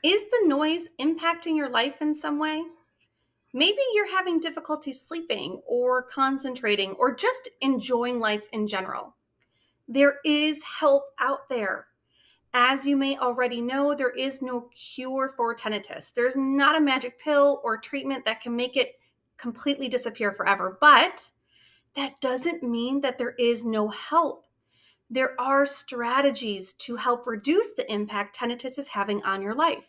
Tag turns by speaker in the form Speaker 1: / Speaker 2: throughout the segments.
Speaker 1: Is the noise impacting your life in some way? Maybe you're having difficulty sleeping or concentrating or just enjoying life in general. There is help out there. As you may already know, there is no cure for tinnitus. There's not a magic pill or treatment that can make it completely disappear forever, but that doesn't mean that there is no help. There are strategies to help reduce the impact tinnitus is having on your life.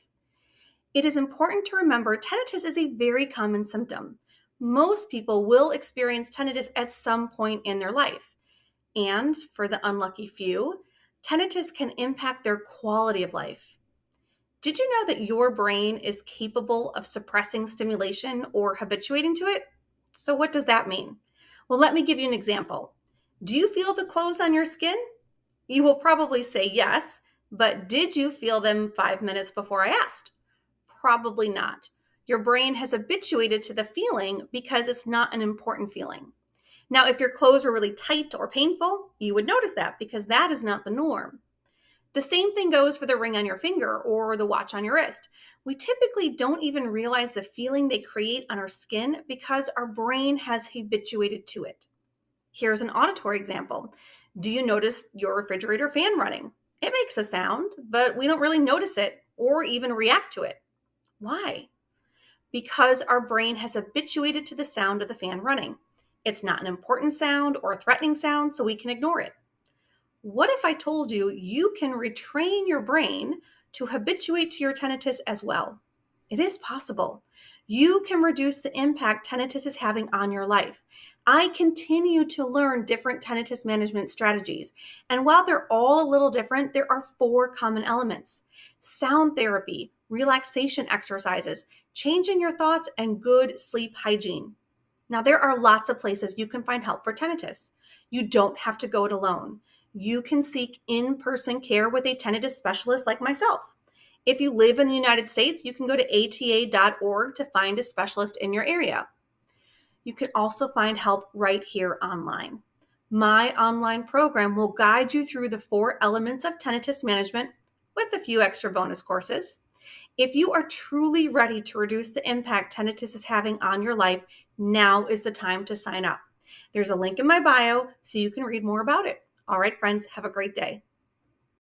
Speaker 1: It is important to remember tinnitus is a very common symptom. Most people will experience tinnitus at some point in their life. And for the unlucky few, tinnitus can impact their quality of life. Did you know that your brain is capable of suppressing stimulation or habituating to it? So, what does that mean? Well, let me give you an example. Do you feel the clothes on your skin? You will probably say yes, but did you feel them 5 minutes before I asked? Probably not. Your brain has habituated to the feeling because it's not an important feeling. Now, if your clothes were really tight or painful, you would notice that because that is not the norm. The same thing goes for the ring on your finger or the watch on your wrist. We typically don't even realize the feeling they create on our skin because our brain has habituated to it. Here's an auditory example. Do you notice your refrigerator fan running? It makes a sound, but we don't really notice it or even react to it. Why? Because our brain has habituated to the sound of the fan running. It's not an important sound or a threatening sound, so we can ignore it. What if I told you you can retrain your brain to habituate to your tinnitus as well? It is possible. You can reduce the impact tinnitus is having on your life. I continue to learn different tinnitus management strategies. And while they're all a little different, there are 4 common elements: sound therapy, relaxation exercises, changing your thoughts, and good sleep hygiene. Now, there are lots of places you can find help for tinnitus. You don't have to go it alone. You can seek in-person care with a tinnitus specialist like myself. If you live in the United States, you can go to ata.org to find a specialist in your area. You can also find help right here online. My online program will guide you through the 4 elements of tinnitus management with a few extra bonus courses. If you are truly ready to reduce the impact tinnitus is having on your life, now is the time to sign up. There's a link in my bio so you can read more about it. All right, friends, have a great day.